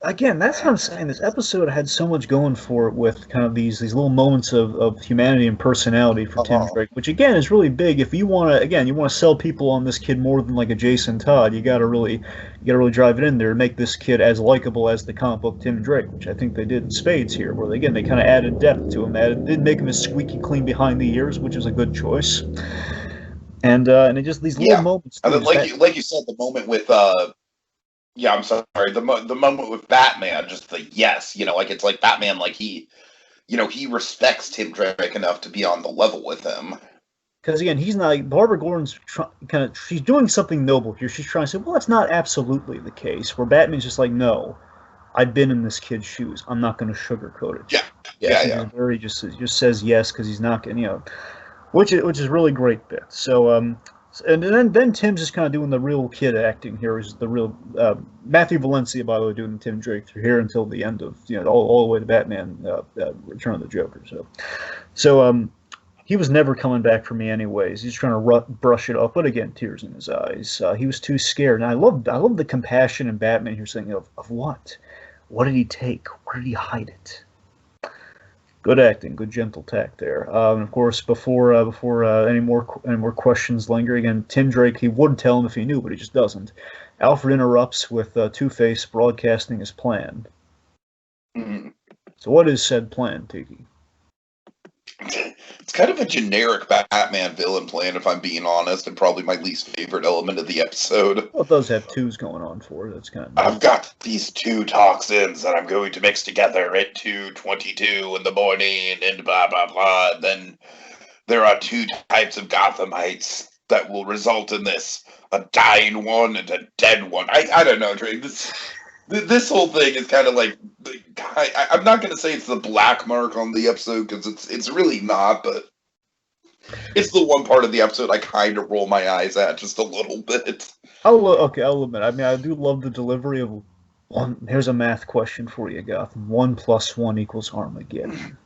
Again, that's what I'm saying. This episode had so much going for it with kind of these little moments of humanity and personality for Tim Drake, which again is really big. If you want to sell people on this kid more than like a Jason Todd, you got to really drive it in there and make this kid as likable as the comic book Tim Drake, which I think they did in spades here, where they kind of added depth to him, didn't make him as squeaky clean behind the ears, which is a good choice. And it just these little moments. And then, like you said, the moment with yeah, I'm sorry. The moment with Batman, just the yes, you know, like it's like Batman, like he respects Tim Drake enough to be on the level with him. Because again, he's not like Barbara Gordon's she's doing something noble here. She's trying to say, well, that's not absolutely the case. Where Batman's just like, no, I've been in this kid's shoes. I'm not going to sugarcoat it. Yeah. Very just says yes because he's not going, which is really great bit. So and then Tim's just kind of doing the real kid acting here. Is the real Matthew Valencia, by the way, doing Tim Drake through here until the end of all the way to Batman Return of the Joker. So he was never coming back for me anyways. He's trying to brush it off, but again, tears in his eyes. He was too scared. And I love the compassion in Batman here, saying of what? What did he take? Where did he hide it? Good acting, good gentle tact there. And of course, before any more questions linger, again, Tim Drake, he would tell him if he knew, but he just doesn't. Alfred interrupts with Two-Face broadcasting his plan. Mm-hmm. So what is said plan, Tiki? It's kind of a generic Batman villain plan, if I'm being honest, and probably my least favorite element of the episode. Well, it does have twos going on for it. That's kind of I've got these two toxins that I'm going to mix together at 2:22 in the morning, and blah, blah, blah. And then there are two types of Gothamites that will result in this, a dying one and a dead one. I don't know, Drake. This whole thing is kind of like, I'm not going to say it's the black mark on the episode, because it's really not, but it's the one part of the episode I kind of roll my eyes at just a little bit. I'll admit. I mean, I do love the delivery of one. Here's a math question for you, Gotham. 1 + 1 = Armageddon.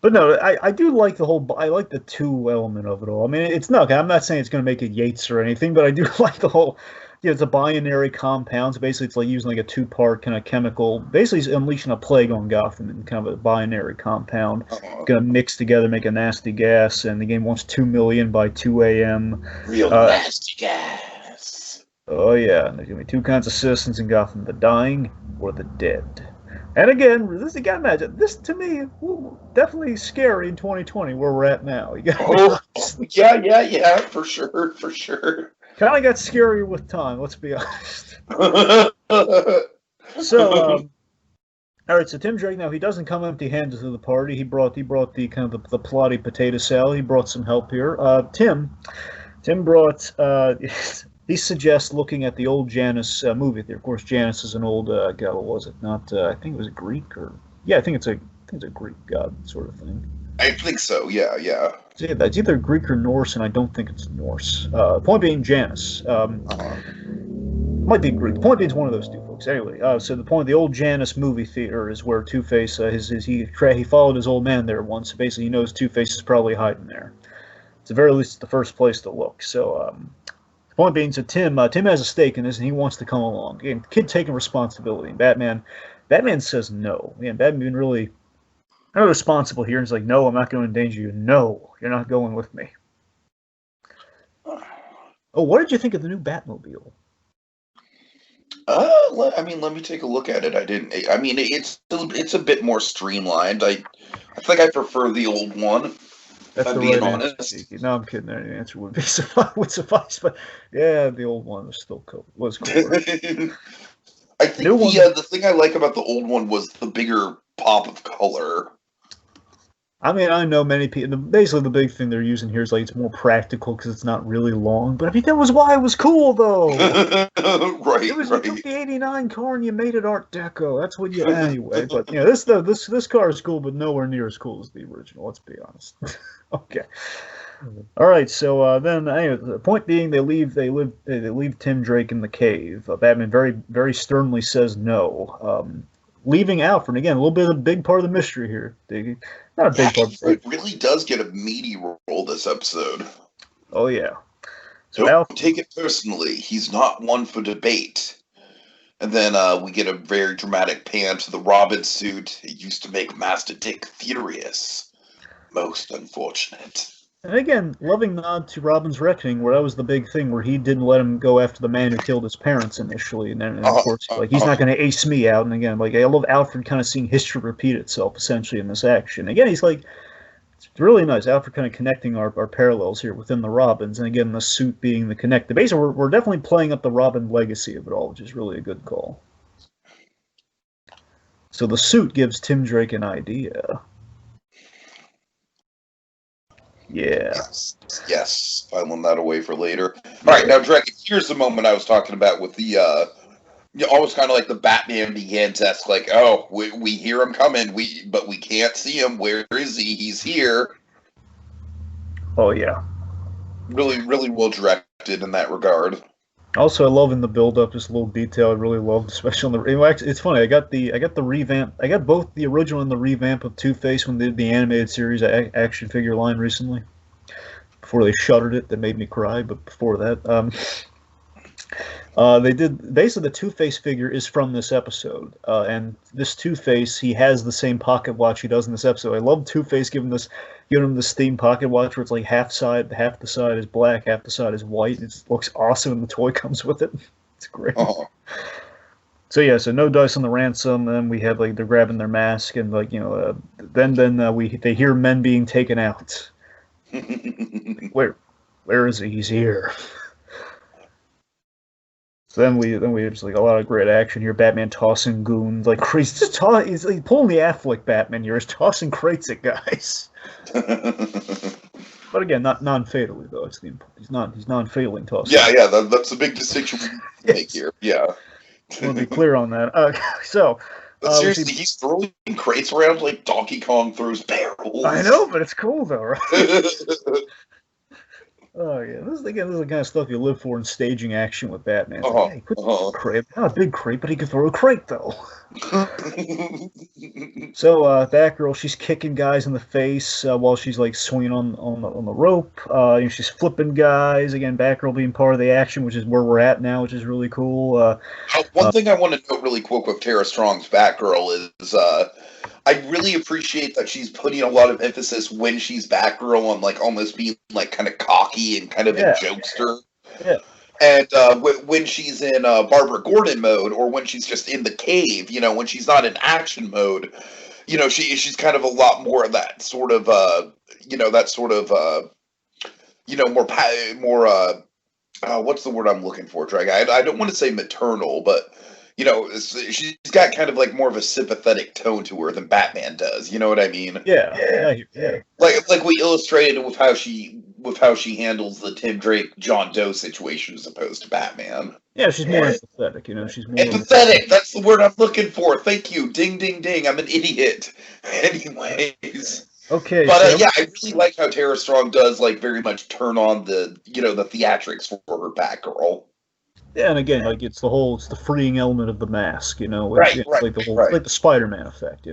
But no, I do like I like the two element of it all. I mean, it's not. I'm not saying it's going to make it Yates or anything, but I do like the whole. It's a binary compound. So basically, it's like using like a two-part kind of chemical. Basically, it's unleashing a plague on Gotham in kind of a binary compound. Going to mix together, make a nasty gas, and the game wants 2 million by 2 a.m. Real nasty gas. Oh yeah, and there's going to be two kinds of citizens in Gotham: the dying or the dead. And again, you got to imagine this to me. Definitely scary in 2020 where we're at now. Yeah, for sure. Kind of got scarier with time, let's be honest. So, all right. So Tim Drake, now he doesn't come empty-handed to the party. He brought the kind of the plotty potato salad. He brought some help here. Tim brought. He suggests looking at the old Janus movie. Of course, Janus is an old god. What was it? Not. I think it was a Greek or. Yeah, I think it's a Greek god sort of thing. I think so. Yeah. It's either Greek or Norse, and I don't think it's Norse. Point being, Janus. Might be Greek. The point being, it's one of those two folks. Anyway, so the point of the old Janus movie theater is where Two-Face, he followed his old man there once. Basically, he knows Two-Face is probably hiding there. At the very least, it's the first place to look. So, the point being, so Tim has a stake in this, and he wants to come along. Again, kid taking responsibility. And Batman says no. Again, Batman really. I'm responsible here. And he's like, no, I'm not going to endanger you. No, you're not going with me. Oh, what did you think of the new Batmobile? Let me take a look at it. It's a bit more streamlined. I think I prefer the old one. That's the right answer. No, I'm kidding. The answer would suffice, but yeah, the old one was still cool. Was cool. I think the thing I like about the old one was the bigger pop of color. I mean, I know many people. Basically, the big thing they're using here is like it's more practical because it's not really long. But I mean, that was why it was cool, though. Right, You took right. the '89 car and you made it Art Deco. That's what you anyway. But you know, this car is cool, but nowhere near as cool as the original. Let's be honest. Okay. All right. So then, anyway, the point being, they leave Tim Drake in the cave. Batman very sternly says no. Leaving Alfred again. A little bit of a big part of the mystery here. Not a big part. It really does get a meaty role this episode. Oh yeah. So Don't take it personally. He's not one for debate. And then we get a very dramatic pan to the Robin suit. It used to make Master Dick furious. Most unfortunate. And again, loving nod to Robin's Reckoning, where that was the big thing, where he didn't let him go after the man who killed his parents initially, and then of course, like he's not going to ace me out. And again, like I love Alfred kind of seeing history repeat itself essentially in this action. Again, he's like, it's really nice. Alfred kind of connecting our parallels here within the Robins, and again, the suit being the connector. Basically, we're definitely playing up the Robin legacy of it all, which is really a good call. So the suit gives Tim Drake an idea. Yeah. Yes. Filing that away for later. All right, now, Dragon, here's the moment I was talking about with the, almost kind of like the Batman Begins-esque, like, oh, we hear him coming, but we can't see him. Where is he? He's here. Oh, yeah. Really, really well directed in that regard. Also, I love in the build-up this little detail I really loved, especially on the. It's funny. I got the revamp. I got both the original and the revamp of Two-Face when they did the animated series action figure line recently. Before they shuttered it, that made me cry. But before that, they did basically the Two-Face figure is from this episode, and this Two-Face he has the same pocket watch he does in this episode. I love Two-Face giving him this themed pocket watch where it's like half the side is black, half the side is white. It looks awesome, and the toy comes with it. It's great. Oh. So yeah, so no dice on the ransom. Then we have like they're grabbing their mask, and like then they hear men being taken out. Where is he? He's here. So then we have like a lot of great action here. Batman tossing goons like crazy. He's like pulling the Affleck Batman here. He's tossing crates at guys. But again, not non-fatally though. He's non-failing tossing. Yeah. That's a big distinction we make here. Yeah. I want to be clear on that. But seriously, he's throwing crates around like Donkey Kong throws barrels. I know, but it's cool though, right? Oh yeah, this is the kind of stuff you live for in staging action with Batman. Like, hey, crate, not a big crate, but he could throw a crate though. So Batgirl, she's kicking guys in the face while she's like swinging on the rope. She's flipping guys. Again, Batgirl being part of the action, which is where we're at now, which is really cool. One thing I want to note really quick with Tara Strong's Batgirl is I really appreciate that she's putting a lot of emphasis when she's Batgirl on like almost being like kind of cocky and kind of a jokester. Yeah. And when she's in Barbara Gordon mode, or when she's just in the cave, when she's not in action mode, she's kind of a lot more of that sort of more what's the word I'm looking for, Drag? I don't want to say maternal, but she's got kind of like more of a sympathetic tone to her than Batman does. You know what I mean? Yeah. Like we illustrated with how she handles the Tim Drake John Doe situation as opposed to Batman. Yeah, she's more empathetic. She's more empathetic. That's the word I'm looking for. Thank you. Ding, ding, ding. I'm an idiot. Anyways. Okay. But I really like how Tara Strong does like very much turn on the the theatrics for her Batgirl. Yeah, and again, like it's the freeing element of the mask, Right, like the whole, like the Spider-Man effect,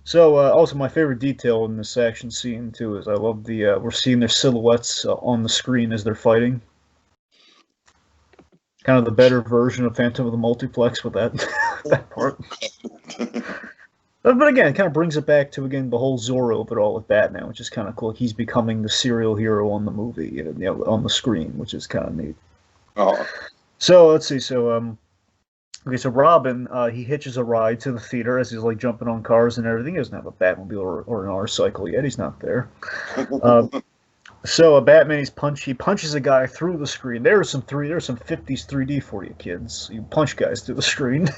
So also my favorite detail in this action scene too is I love we're seeing their silhouettes on the screen as they're fighting. Kind of the better version of Phantom of the Multiplex with that that part. But again, it kind of brings it back to the whole Zorro of it all with Batman, which is kind of cool. He's becoming the serial hero on the movie, on the screen, which is kind of neat. Oh. So let's see. So so Robin, he hitches a ride to the theater as he's like jumping on cars and everything. He doesn't have a Batmobile or an R-cycle yet. He's not there. So Batman, he punches a guy through the screen. There's some 50s 3D for you kids. You punch guys through the screen.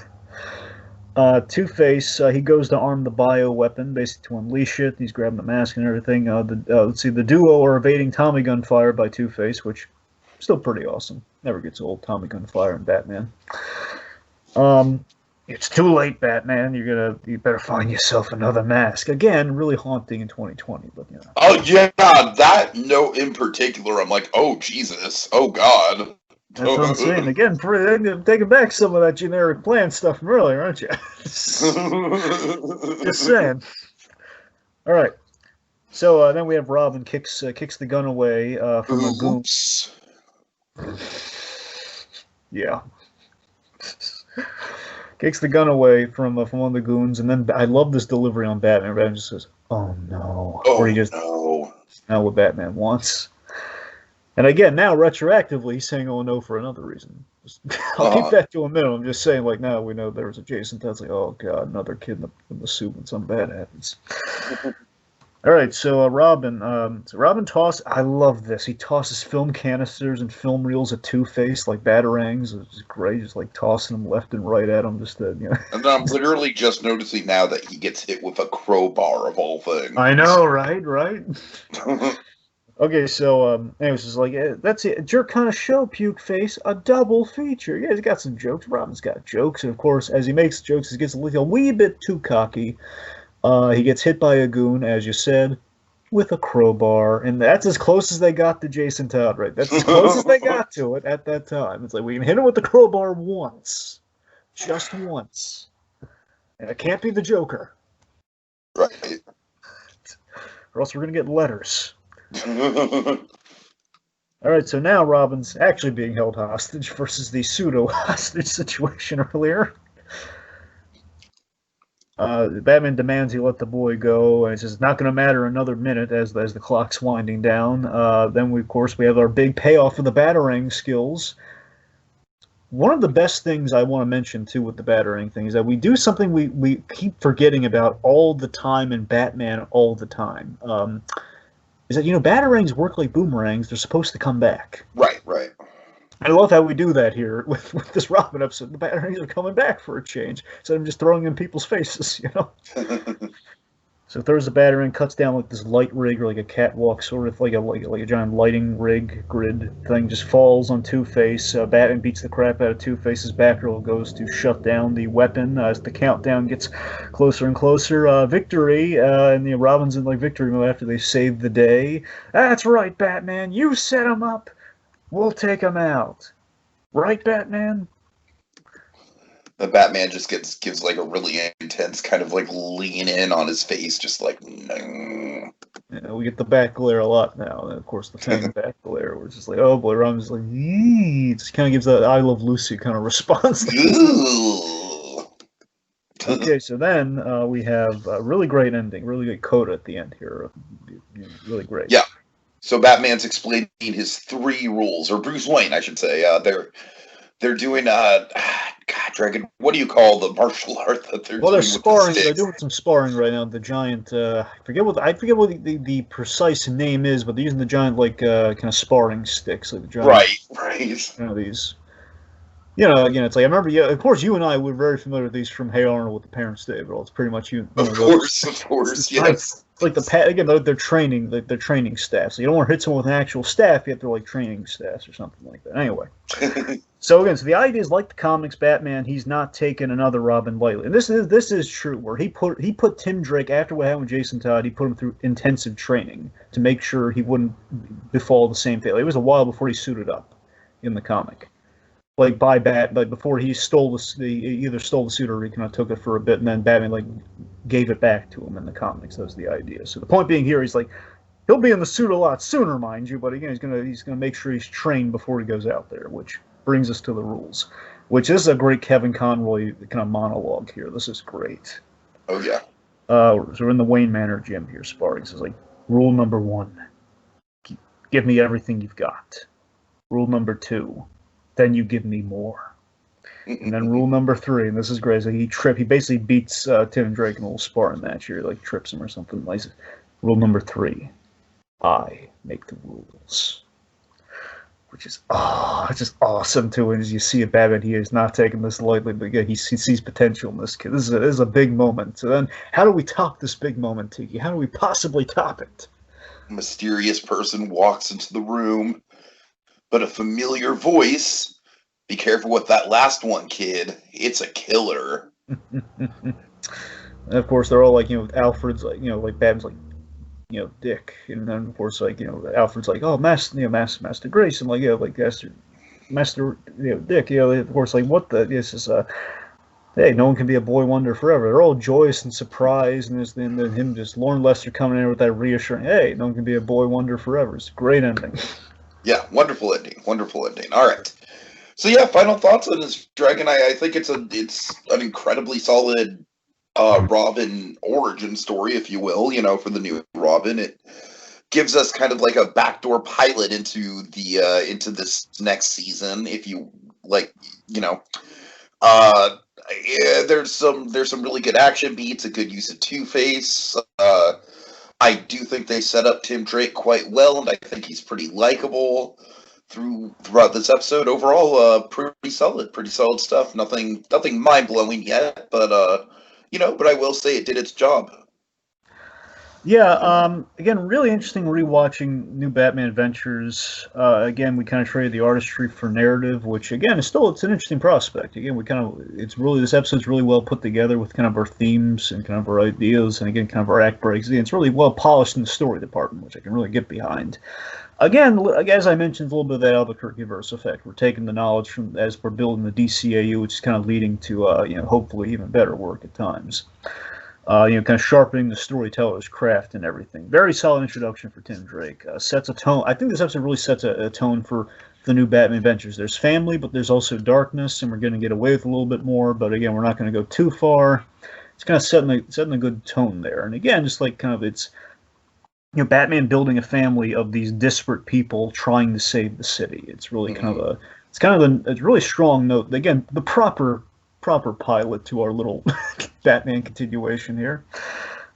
Two-Face, he goes to arm the bio weapon, basically to unleash it. He's grabbing the mask and everything. Let's see, the duo are evading Tommy gun fire by Two-Face, which still pretty awesome. Never gets old. Tommy gun fire and Batman. It's too late, Batman. You better find yourself another mask. Again, really haunting in 2020, but you know. Oh yeah, that note in particular, I'm like, oh Jesus, oh God. That's what I'm saying. Again, taking back some of that generic plan stuff from earlier, aren't you? Just saying. All right. So then we have Robin kicks the gun away from a goon. Yeah. Kicks the gun away from one of the goons, and then I love this delivery on Batman. Batman just says, "Oh no," or he just no. Not what Batman wants. And again, now retroactively, he's saying, "Oh no," for another reason. I'll keep that to a minimum. I'm just saying, like, now we know there was a Jason. That's like, oh god, another kid in the suit when something bad happens. All right, so Robin. Robin I love this. He tosses film canisters and film reels at Two-Face like batarangs. It's great, just like tossing them left and right at him. Just to, you know. And I'm literally just noticing now that he gets hit with a crowbar of all things. I know, right? Okay, so anyways, it's like that's it. Jerk kind of show, Puke Face, a double feature. Yeah, he's got some jokes. Robin's got jokes, and of course, as he makes jokes, he gets a wee bit too cocky. He gets hit by a goon, as you said, with a crowbar, and that's as close as they got to Jason Todd, right? That's as close as they got to it at that time. It's like, we can hit him with the crowbar once. Just once. And it can't be the Joker. Right. Or else we're going to get letters. Alright, so now Robin's actually being held hostage versus the pseudo-hostage situation earlier. Batman demands he let the boy go, and he says it's not going to matter another minute as the clock's winding down. Then, of course, we have our big payoff for the Batarang skills. One of the best things I want to mention, too, with the Batarang thing is that we do something we keep forgetting about all the time in Batman all the time. Is that, Batarangs work like boomerangs. They're supposed to come back. Right. I love how we do that here with this Robin episode. The Batarangs are coming back for a change, instead of just throwing in people's faces, So throws the Batarang, cuts down like this light rig or like a catwalk, sort of like a giant lighting rig grid thing, just falls on Two-Face. Batman beats the crap out of Two-Face's Batgirl, goes to shut down the weapon as the countdown gets closer and closer. Victory, and Robin's in like victory mode after they save the day. That's right, Batman, you set him up. We'll take him out. Right, Batman? The Batman just gives like a really intense kind of like lean in on his face, just like, no. Yeah, we get the bat glare a lot now. And of course, the Fang bat glare, where it's just like, oh boy, Robin's like, eee. It just kind of gives that I Love Lucy kind of response. Okay, so then we have a really great ending, really good coda at the end here. Really great. Yeah. So Batman's explaining his 3 rules, or Bruce Wayne, I should say. They're doing God, Dragon. What do you call the martial art that they're doing? Well, they're with sparring. The They're doing some sparring right now. The giant. I forget what the precise name is, but they're using the giant kind of sparring sticks, like the giant. Right. These. Again, it's like I remember. Yeah, of course, you and I were very familiar with these from Hey Arnold with the Parents' Day, but it's pretty much you. Of course, yes. It's like they're training, they're training staff. So you don't want to hit someone with an actual staff. You have to like training staffs or something like that. Anyway, so the idea is like the comics, Batman. He's not taking another Robin lightly, and this is true. Where he put Tim Drake after what happened with Jason Todd. He put him through intensive training to make sure he wouldn't befall the same fate. It was a while before he suited up in the comic. Like before he either stole the suit or he kind of took it for a bit, and then Batman gave it back to him in the comics. That was the idea. So the point being here, he's like, he'll be in the suit a lot sooner, mind you, but again, he's gonna make sure he's trained before he goes out there. Which brings us to the rules, which is a great Kevin Conroy kind of monologue here. This is great. Oh yeah. So we're in the Wayne Manor gym here, sparring. So it's like, rule number 1, give me everything you've got. Rule number 2. Then you give me more. And then rule number 3, and this is great, so he basically beats Tim Drake in a little sparring match here, like trips him or something. Like, rule number 3, I make the rules. which is it's just awesome too. And as you see a Batman, he is not taking this lightly, but yeah, he sees potential in this kid. This is a big moment. So then, how do we top this big moment, Tiki? How do we possibly top it? A mysterious person walks into the room, but a familiar voice. Be careful with that last one, kid. It's a killer. And of course, they're all like, Alfred's like, like Batman's like, Dick, and then of course, like, Alfred's like, oh, Master Grace, and like, like Master, Dick, of course, like, what the, this is, hey, no one can be a boy wonder forever. They're all joyous and surprised, and then him just Lauren Lester coming in with that reassuring, hey, no one can be a boy wonder forever. It's a great ending. Yeah, wonderful ending. Wonderful ending. All right. So yeah, final thoughts on this Dragon. I think it's an incredibly solid Robin origin story, if you will. For the new Robin, it gives us kind of like a backdoor pilot into this next season. If you like, yeah, there's some really good action beats, a good use of Two-Face. I do think they set up Tim Drake quite well, and I think he's pretty likable throughout this episode. Overall, pretty solid stuff. Nothing mind blowing yet, but but I will say it did its job. Yeah, again, really interesting rewatching New Batman Adventures. Again, we kind of traded the artistry for narrative, which again it's an interesting prospect. Again, this episode's really well put together with kind of our themes and kind of our ideas, and again, kind of our act breaks. Again, it's really well polished in the story department, which I can really get behind. Again, as I mentioned, a little bit of that Albuquerque verse effect. We're taking the knowledge from as we're building the DCAU, which is kind of leading to hopefully even better work at times. Kind of sharpening the storyteller's craft and everything. Very solid introduction for Tim Drake. Sets a tone. I think this episode really sets a tone for the new Batman Adventures. There's family, but there's also darkness, and we're going to get away with a little bit more. But again, we're not going to go too far. It's kind of setting a good tone there. And again, just like kind of it's Batman building a family of these disparate people trying to save the city. It's really kind of a really strong note. Again, the proper pilot to our little Batman continuation here.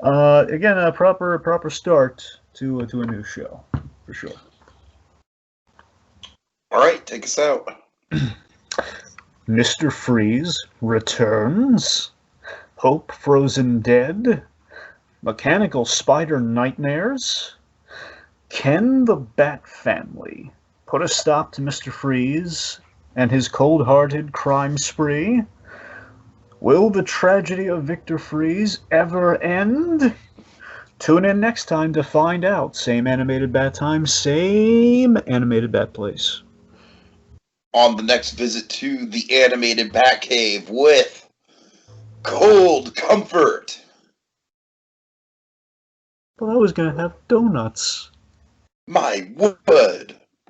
Again, a proper start to a new show, for sure. All right, take us out. Mr. Freeze returns. Hope frozen dead. Mechanical spider nightmares. Can the Bat family put a stop to Mr. Freeze and his cold-hearted crime spree? Will the tragedy of Victor Freeze ever end? Tune in next time to find out. Same animated bat time, same animated bat place. On the next visit to the animated Batcave with Cold Comfort. But I was going to have donuts. My word.